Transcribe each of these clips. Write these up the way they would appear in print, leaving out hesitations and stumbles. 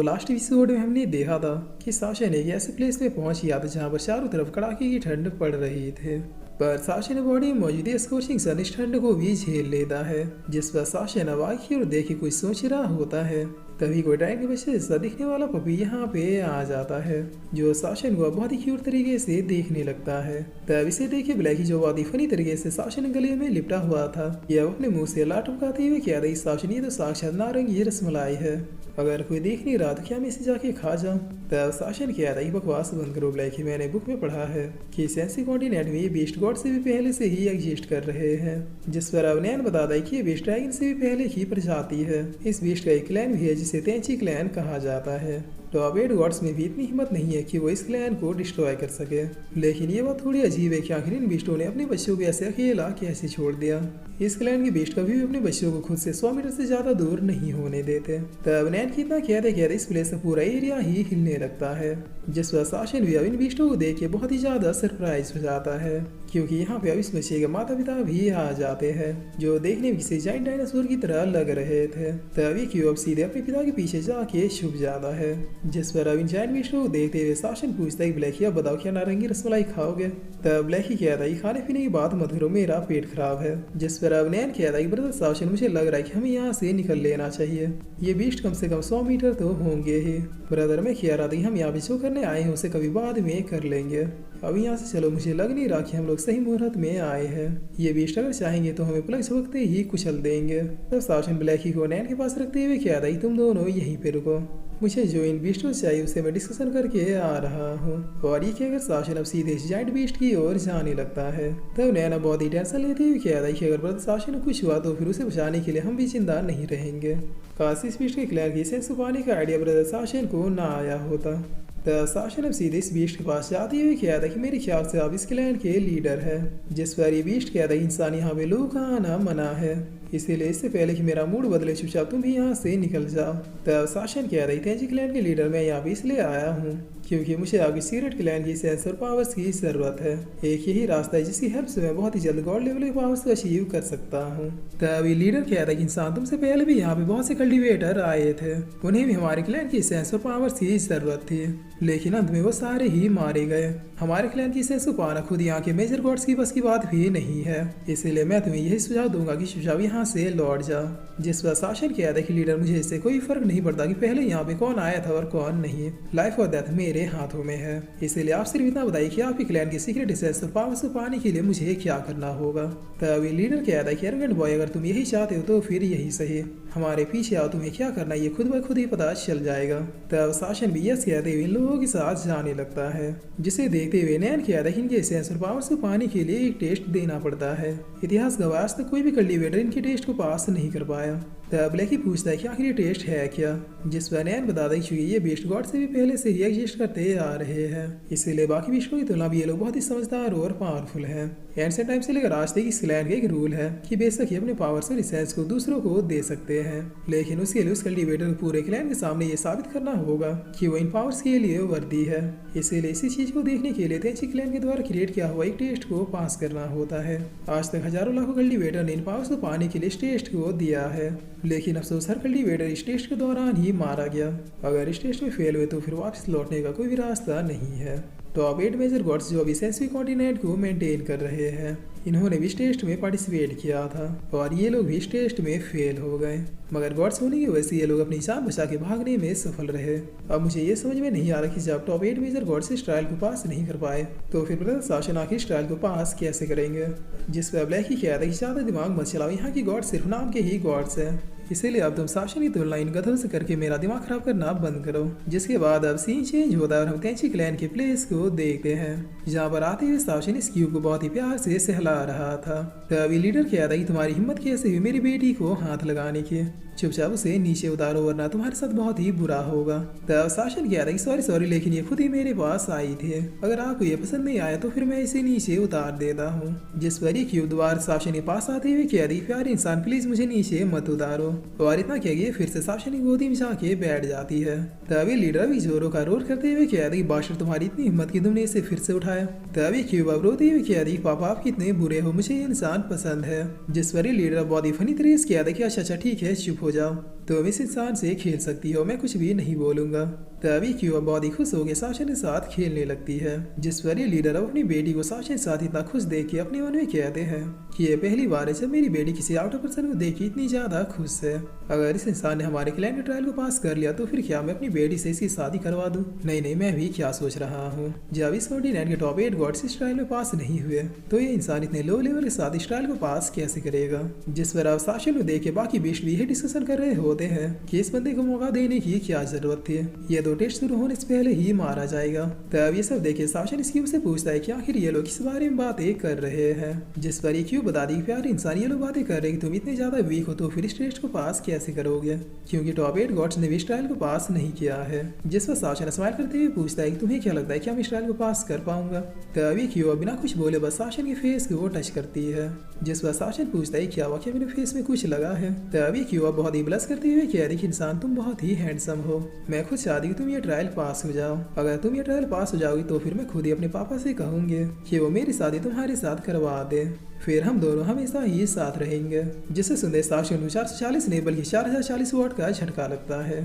Last episode में हमने देखा था कि साशा ने एक ऐसे प्लेस में पहुंच गया था जहां पर चारों तरफ कड़ाके की ठंड पड़ रही थी। पर साशा ने बॉडी में मौजूद स्corching सन इस ठंड को भी झेल लेता है, जिस पर साशा नवाई की और देखे कुछ सोच रहा होता है। तभी कोई ड्रैगन के बच्चे जैसा दिखने वाला पपी यहाँ पे आ जाता है, जो साशन को बहुत ही क्यूट तरीके से देखने लगता है। तब इसे देखे ब्लैकी, जो बहुत ही फनी तरीके से साशन गले में लिपटा हुआ था, यह अपने मुंह से लाट टपकाते हुए कह रही, साशन ये तो साक्षात नारंगी रसमलाई है, अगर कोई देख नहीं रहा तो क्या मैं इसे जाके खा जाऊं। तब साशन कह रही, बकवास बंद करो ब्लैकी, मैंने बुक में पढ़ा है कि सेंसी कॉन्टिनेंट में ये बीस्ट गॉड से भी पहले से ही एग्जिस्ट कर रहे हैं। जिस पर अब नैन बताता है कि ये बीस्ट ड्रैगन से भी पहले की प्रजाति है। इस बीस्ट का एक क्लैन भी है जिसे तेंची क्लैन कहा जाता है। टॉप 8 गॉड्स में भी इतनी हिम्मत नहीं है कि वो इस क्लैन को डिस्ट्रॉय कर सके। लेकिन ये बात थोड़ी अजीब है कि आखिर इन बीस्टों ने अपने बच्चों को ऐसे अकेला कैसे छोड़ दिया। इस क्लैन के बीस्ट कभी भी अपने बच्चों को खुद से 100 मीटर से ज्यादा दूर नहीं होने देते। तब नैन की इतना कहते इस प्लेस का पूरा एरिया ही हिलने लगता है, जिस पर साशन भी अब इन बीस्टों को देख के बहुत ही ज्यादा सरप्राइज हो जाता है, क्योंकि यहाँ पे अब इस बच्चे के माता पिता भी आ जाते हैं, जो देखने में किसी जाइंट डायनासोर की तरह लग रहे थे। तभी क्यों अब सीधे अपने पिता के पीछे जाके छुप जाता है। जिस पर अब इन जाइंट बीस्टों को देखते हुए साशन पूछता है, ब्लैकी अब बताओ क्या नारंगी रसमलाई खाओगे। तब ब्लैकी कहता है, खाने पीने की बात मत करो, मेरा पेट खराब है। जिस पर अब नैन कहता है, ब्रदर साशन मुझे लग रहा है कि हमें यहाँ से निकल लेना चाहिए, ये बीस्ट कम से कम 100 मीटर तो होंगे ही। ब्रदर मैं कह रहा था कि हम यहाँ पे जो करने आए हैं उसे कभी बाद में कर लेंगे, अभी यहाँ से चलो, मुझे लग नहीं रहा कि हम लोग सही मुहूर्त में आए हैं। ये बीस्ट अगर चाहेंगे तो हमें पलक झपकते ही कुचल देंगे। तब साशन ब्लैकी को नैन के पास रखते हुए कह रही, तुम दोनों यहीं पे रुको, मुझे जो इन बीस्टों चाहिए उसे मैं डिस्कशन करके आ रहा हूँ। और ये कहकर साशन अब सीधे जाइंट बीस्ट की ओर जाने लगता है। तब नैना बहुत ही टेंशन लेते हुए कह रही कि अगर ब्रदर साशन को कुछ हुआ तो फिर उसे बचाने के लिए हम भी जिंदा नहीं रहेंगे। काश इस बीस्ट के क्लैन की सेंस पाने का आइडिया ब्रदर साशन को ना आया होता। साशन अब सीधे इस बीस्ट के पास जाते हुए कह था कि मेरे ख्याल से आप इस क्लैन के लीडर हैं। जिस पर ये बीस्ट कहता है, इंसान यहाँ पे लोगों का आना मना है, इसीलिए इससे पहले कि मेरा मूड बदले चुपचाप तुम भी यहाँ से निकल जाओ। तब साशन कह रही, तेंजी क्लैन के लीडर मैं यहाँ पे इसलिए आया हूँ क्योंकि मुझे आगे सीक्रेट क्लैन की सेंसर पावर्स की जरूरत है। एक यही रास्ता है जिसकी हेल्प से मैं बहुत ही जल्द गॉड लेवल के पावर्स को अचीव कर सकता हूँ। तब ये लीडर कहता है कि इंसान तुमसे पहले भी यहाँ पे बहुत से कल्टिवेटर आए थे, उन्हें भी हमारे क्लैन की सेंसर पावर्स की जरूरत थी, लेकिन अंत में वो सारे ही मारे गए। हमारे क्लैन की सेंस को पाना खुद यहाँ के मेजर गॉड्स की बस की बात भी नहीं है, इसीलिए मैं तुम्हें यही सुझाव दूंगा कि चुपचाप यहाँ से लौट जाओ। जिस पर शासन कहता है कि लीडर मुझे इससे कोई फर्क नहीं पड़ता कि पहले यहाँ पे कौन आया था और कौन नहीं, लाइफ और डेथ मेरे हाथों में है, इसीलिए आप सिर्फ इतना बताइए कि आपके क्लैन की सीक्रेट सेंसर पावर्स को पाने के लिए मुझे क्या करना होगा। तभी लीडर कहता है कि एरोगेंट बॉय, अगर तुम यही चाहते हो तो फिर यही सही, हमारे पीछे आओ, तुम्हें क्या करना ये खुद ब खुद ही पता चल जाएगा। तब शासन भी यस कहते हुए इन लोगों के साथ जाने लगता है, जिसे देखते हुए नैन कहता है कि इनके सेंसर पावर्स को पाने के लिए एक टेस्ट देना पड़ता है। इतिहास गवाह आज तक कोई भी कल्टिवेटर इनके टेस्ट को पास नहीं कर पाया। तब ब्लैकी पूछता है कि आखिर ये टेस्ट है क्या, जिस पर नैन बताता है कि ये बीस्ट गॉड से भी पहले से ही एग्जिस्ट करते आ रहे हैं, इसीलिए बाकी बीस्टों की तुलना भी ये लोग बहुत ही समझदार और पावरफुल हैं। एंशिएंट टाइम से लेकर आज तक इस क्लैन का एक रूल है कि बेशक ही अपने पावर्स और रिसर्च को दूसरों को दे सकते हैं, लेकिन उसके लिए उस कल्टिवेटर को पूरे क्लैन के सामने ये साबित करना होगा कि वो इन पावर्स के लिए वर्दी है। इसीलिए इसी चीज को देखने के लिए तेंची क्लैन के द्वारा क्रिएट किया हुआ एक टेस्ट को पास करना होता है। आज तक हजारों लाखों कल्टिवेटर ने इन पावर्स को पाने के लिए इस टेस्ट को दिया है, लेकिन अफसोस हर कल्टिवेटर इस टेस्ट के दौरान ही मारा गया। अगर इस टेस्ट में फेल हुए तो फिर वापस लौटने का कोई भी रास्ता नहीं है। टॉप 8 मेजर गॉड्स जो अभी सेंसरी कॉन्टिनेंट को मेंटेन कर रहे हैं, इन्होंने भी इस टेस्ट में पार्टिसिपेट किया था और ये लोग भी इस टेस्ट में फेल हो गए, मगर गॉड्स होने की वजह से ये लोग अपनी जान बचा के भागने में सफल रहे। अब मुझे ये समझ में नहीं आ रहा कि जब टॉप 8 मेजर गॉड्स इस ट्रायल को पास नहीं कर पाए तो फिर ब्रदर शासन आखिर इस ट्रायल को पास कैसे करेंगे। जिस पर ब्लैकी कहता है कि ज्यादा दिमाग मत चलाओ, यहाँ की गॉड्स सिर्फ नाम के ही गॉड्स हैं, इसीलिए अब तुम शासन की तुलना इन गधों से करके मेरा दिमाग खराब करना बंद करो। जिसके बाद अब सीन चेंज होता है और हम तेंची क्लैन के प्लेस को देखते हैं, जहाँ पर आते हुए शासन इस क्यूब को बहुत ही प्यार से सहला रहा था। तभी लीडर कहता है कि तुम्हारी हिम्मत कैसे हुई मेरी बेटी को हाथ लगाने की, चुपचाप उसे नीचे उतारो वरना तुम्हारे साथ बहुत ही बुरा होगा। तब शासन कहता है कि सॉरी लेकिन ये खुद ही मेरे पास आई थी, अगर आपको ये पसंद नहीं आया तो फिर मैं इसे नीचे उतार देता हूँ। जिस पर ये क्यूब दोबारा शासन के पास आते हुए कह रही, प्यारे इंसान प्लीज मुझे नीचे मत उतारो, और इतना कह गई फिर से शासन की गोदी में जाके बैठ जाती है। तभी लीडर भी जोरों का रोर करते हुए कह रही, बादशाह तुम्हारी इतनी हिम्मत की तुमने इसे फिर से उठाया। तभी क्यूब अब रोते हुए कह रही, पापा आप कितने बुरे हो, मुझे ये इंसान पसंद है। जिस पर लीडर बहुत ही फनी तरीके से कहता है कि अच्छा ठीक है चुप हो जाओ। तुम इस इंसान से खेल सकती हो, मैं कुछ भी नहीं बोलूंगा। तभी क्यों बहुत ही खुश होकर साशा के साथ खेलने लगती है, जिस पर ये लीडर अपनी बेटी को साशा के साथ इतना खुश देख के अपने मन में कहते हैं कि ये पहली बार है जब मेरी बेटी किसी आउटर पर्सन को देख के इतनी ज्यादा खुश है। अगर इस इंसान ने हमारे क्लाइंट ट्रायल को पास कर लिया तो फिर क्या मैं अपनी बेटी से इसकी शादी करवा दूं? नहीं, मैं भी क्या सोच रहा हूँ, जब इस 49 के टॉप 8 गॉड्स इस ट्रायल में पास नहीं हुए तो ये इंसान इतने लो लेवल के साथ इस ट्रायल को पास कैसे करेगा? जिस पर अब साशा को देख के बाकी बेस्ट भी यही डिस्कशन कर रहे होते हैं कि इस बंदे को मौका देने की क्या जरूरत थी, ये दो टेस्ट शुरू होने से पहले ही मारा जाएगा। तब ये सब देखे साशा इस क्यूब से पूछता है कि आखिर ये लोग किस बारे में बातें कर रहे हैं, जिस पर ये क्यूब बता दी प्यारे इंसान ये लोग बातें कर रहे कि तुम इतने ज्यादा वीक हो तो फिर इस टेस्ट को पास कैसे करोगे, क्योंकि टॉप 8 गॉड्स ने भी इस ट्रायल को पास नहीं किया है। जिस पर साशा स्माइल करते हुए पूछता है कि तुम्हें क्या लगता है कि हम इस ट्रायल को पास कर पाऊंगा? तभी क्यूब बिना कुछ बोले बस साशा के फेस को टच करती है, जिस पर साशा पूछता है क्या वाकई मेरे फेस में कुछ लगा है? तभी क्यूब बहुत ही ब्लश करते हुए कह रही कि इंसान तुम बहुत ही हैंडसम हो, मैं खुद चाहती हूँ तुम ये ट्रायल पास हो जाओ। अगर तुम ये ट्रायल पास हो जाओगी तो फिर मैं खुद ही अपने पापा से कहूंगी कि वो मेरी शादी तुम्हारे साथ करवा दे, फिर हम दोनों हमेशा ही साथ रहेंगे। जिसे सुनते साशा 440 नहीं बल्कि 4040 वॉट का झटका लगता है।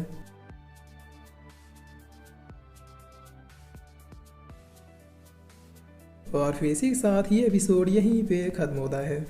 और फिर इसी के साथ ये एपिसोड यहीं पे खत्म होता है।